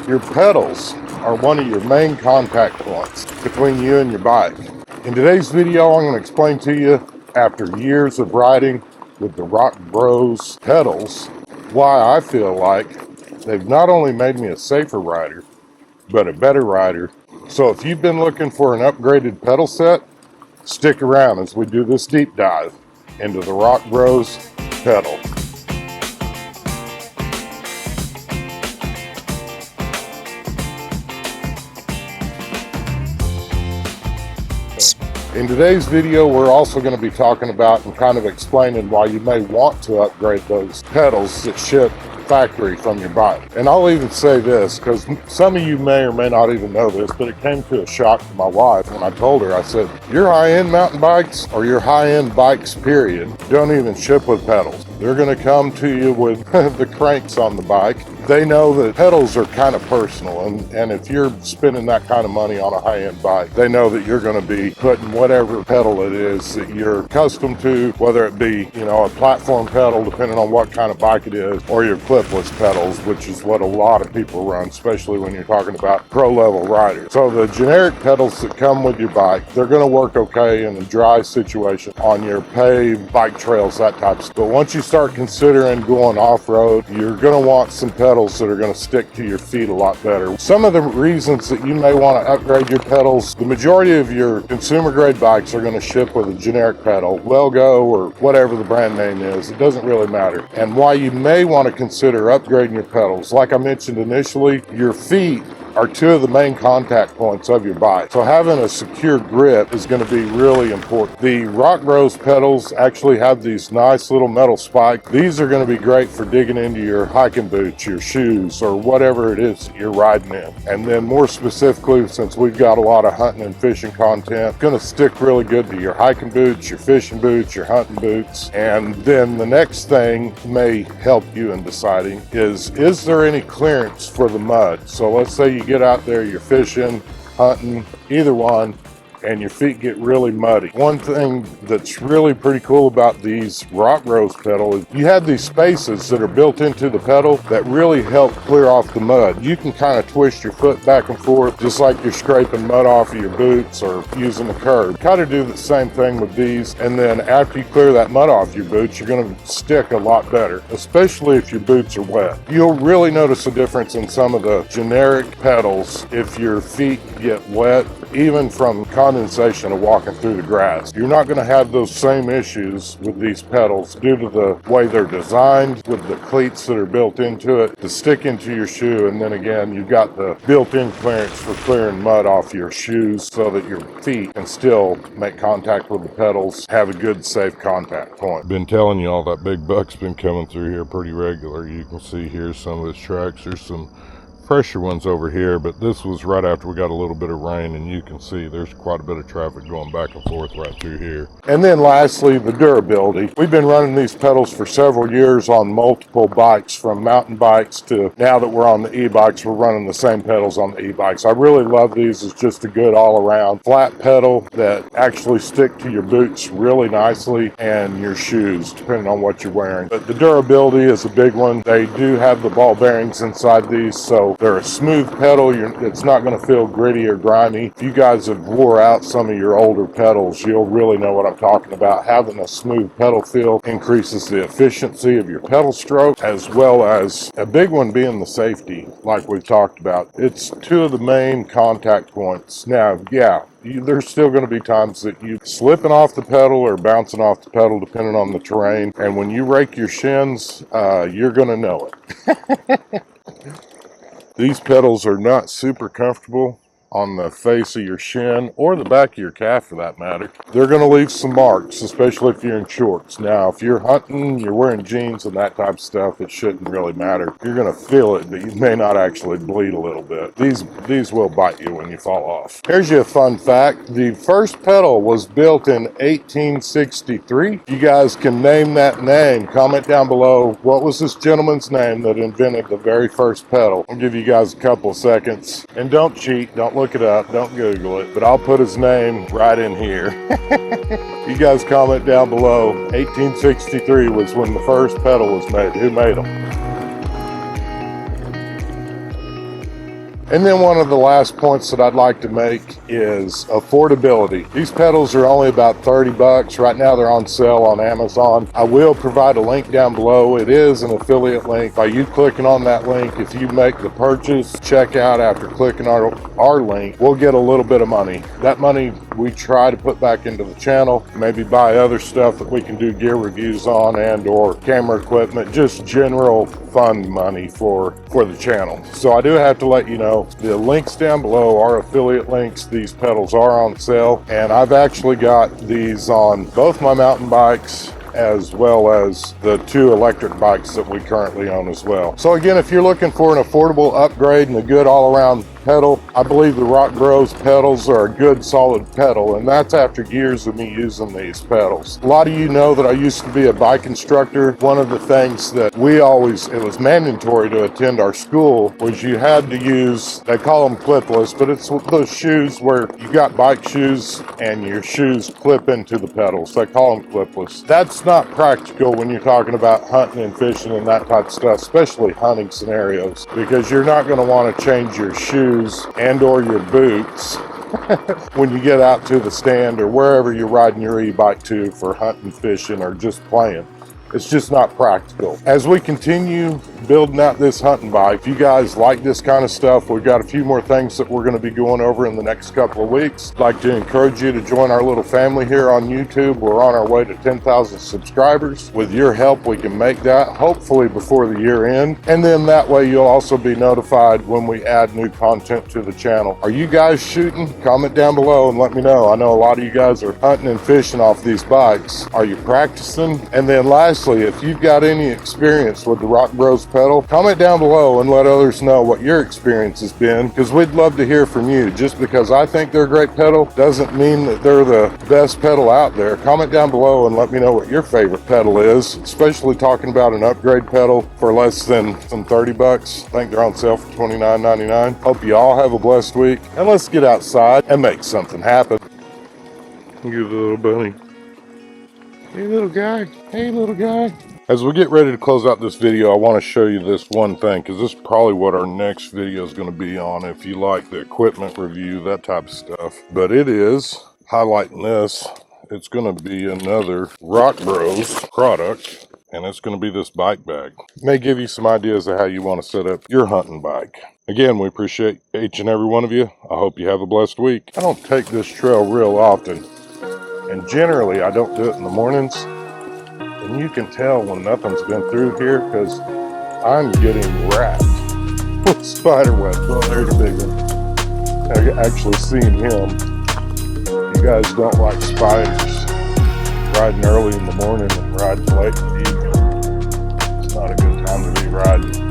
Your pedals are one of your main contact points between you and your bike. In today's video, I'm going to explain to you, after years of riding with the RockBros Pedals, why I feel like they've not only made me a safer rider, but a better rider. So if you've been looking for an upgraded pedal set, stick around as we do this deep dive into the RockBros Pedal. In today's video, we're also going to be talking about and kind of explaining why you may want to upgrade those pedals that ship factory from your bike. And I'll even say this, because some of you may or may not even know this, but it came to a shock to my wife when I told her. I said, your high-end mountain bikes or your high-end bikes, period, don't even ship with pedals. They're going to come to you with the cranks on the bike. They know that pedals are kind of personal, and if you're spending that kind of money on a high-end bike, they know that you're going to be putting whatever pedal it is that you're accustomed to, whether it be, a platform pedal, depending on what kind of bike it is, or your clipless pedals, which is what a lot of people run, especially when you're talking about pro-level riders. So the generic pedals that come with your bike, they're going to work okay in a dry situation on your paved bike trails, that type of stuff. But once you start considering going off-road, you're going to want some pedals that are going to stick to your feet a lot better. Some of the reasons that you may want to upgrade your pedals, the majority of your consumer grade bikes are going to ship with a generic pedal, Wellgo or whatever the brand name is. It doesn't really matter. And why you may want to consider upgrading your pedals, like I mentioned initially, your feet are two of the main contact points of your bike. So having a secure grip is going to be really important. The RockBros pedals actually have these nice little metal spikes. These are going to be great for digging into your hiking boots, your shoes, or whatever it is that you're riding in. And then more specifically, since we've got a lot of hunting and fishing content, it's going to stick really good to your hiking boots, your fishing boots, your hunting boots. And then the next thing may help you in deciding is there any clearance for the mud? So let's say you get out there, you're fishing, hunting, either one, and your feet get really muddy. One thing that's really pretty cool about these RockBros pedal is you have these spaces that are built into the pedal that really help clear off the mud. You can kind of twist your foot back and forth just like you're scraping mud off of your boots or using the curb. Kind of do the same thing with these, and then after you clear that mud off your boots, you're going to stick a lot better, especially if your boots are wet. You'll really notice a difference in some of the generic pedals if your feet get wet, even from condensation of walking through the grass. You're not going to have those same issues with these pedals due to the way they're designed, with the cleats that are built into it to stick into your shoe. And then again, you've got the built-in clearance for clearing mud off your shoes so that your feet can still make contact with the pedals, have a good, safe contact point. Been telling you all that big buck's been coming through here pretty regular. You can see here some of his tracks. There's some fresher ones over here, but this was right after we got a little bit of rain, and you can see there's quite a bit of traffic going back and forth right through here. And then lastly, the durability. We've been running these pedals for several years on multiple bikes, from mountain bikes to now that we're on the e-bikes, we're running the same pedals on the e-bikes. I really love these. It's just a good all-around flat pedal that actually stick to your boots really nicely and your shoes, depending on what you're wearing. But the durability is a big one. They do have the ball bearings inside these, so they're a smooth pedal. It's not going to feel gritty or grimy. If you guys have wore out some of your older pedals, you'll really know what I'm talking about. Having a smooth pedal feel increases the efficiency of your pedal stroke, as well as a big one being the safety, like we've talked about. It's two of the main contact points. Now, yeah, there's still going to be times that you slipping off the pedal or bouncing off the pedal depending on the terrain, and when you rake your shins, you're going to know it. These pedals are not super comfortable on the face of your shin or the back of your calf for that matter. They're going to leave some marks, especially if you're in shorts. Now, if you're hunting, you're wearing jeans and that type of stuff, it shouldn't really matter. You're going to feel it, but you may not actually bleed a little bit. These will bite you when you fall off. Here's you a fun fact. The first pedal was built in 1863. You guys can name that name. Comment down below, what was this gentleman's name that invented the very first pedal? I'll give you guys a couple of seconds. And don't cheat. Don't look it up, don't Google it, but I'll put his name right in here. You guys comment down below. 1863 was when the first pedal was made. Who made them? And then one of the last points that I'd like to make is affordability. These pedals are only about 30 bucks. Right now they're on sale on Amazon. I will provide a link down below. It is an affiliate link. By you clicking on that link, if you make the purchase, check out after clicking our link, we'll get a little bit of money. That money we try to put back into the channel, maybe buy other stuff that we can do gear reviews on and or camera equipment, just general fund money for the channel. So I do have to let you know, the links down below are affiliate links. These pedals are on sale, and I've actually got these on both my mountain bikes as well as the 2 electric bikes that we currently own as well. So again, if you're looking for an affordable upgrade and a good all-around pedal, I believe the RockBros pedals are a good solid pedal, and that's after years of me using these pedals. A lot of you know that I used to be a bike instructor. One of the things that it was mandatory to attend our school was you had to use, they call them clipless, but it's those shoes where you got bike shoes and your shoes clip into the pedals. They call them clipless. That's not practical when you're talking about hunting and fishing and that type of stuff, especially hunting scenarios, because you're not going to want to change your shoes and or your boots when you get out to the stand or wherever you're riding your e-bike to for hunting, fishing, or just playing. It's just not practical. As we continue building out this hunting bike, if you guys like this kind of stuff, we've got a few more things that we're going to be going over in the next couple of weeks. I'd like to encourage you to join our little family here on YouTube. We're on our way to 10,000 subscribers. With your help, we can make that hopefully before the year end. And then that way you'll also be notified when we add new content to the channel. Are you guys shooting? Comment down below and let me know. I know a lot of you guys are hunting and fishing off these bikes. Are you practicing? And then lastly, if you've got any experience with the RockBros pedal, comment down below and let others know what your experience has been, because we'd love to hear from you. Just because I think they're a great pedal doesn't mean that they're the best pedal out there. Comment down below and let me know what your favorite pedal is, especially talking about an upgrade pedal for less than some 30 bucks. I think they're on sale for $29.99. Hope you all have a blessed week, and let's get outside and make something happen. You little bunny. Hey little guy, hey little guy. As we get ready to close out this video, I want to show you this one thing, because this is probably what our next video is going to be on, if you like the equipment review, that type of stuff. But it is, highlighting this, it's going to be another RockBros product, and it's going to be this bike bag. It may give you some ideas of how you want to set up your hunting bike. Again, we appreciate each and every one of you. I hope you have a blessed week. I don't take this trail real often, and generally I don't do it in the mornings, and you can tell when nothing's been through here because I'm getting wrapped with spider webs. Oh, there's a big one. I actually seen him. You guys don't like spiders riding early in the morning and riding late in the evening. It's not a good time to be riding.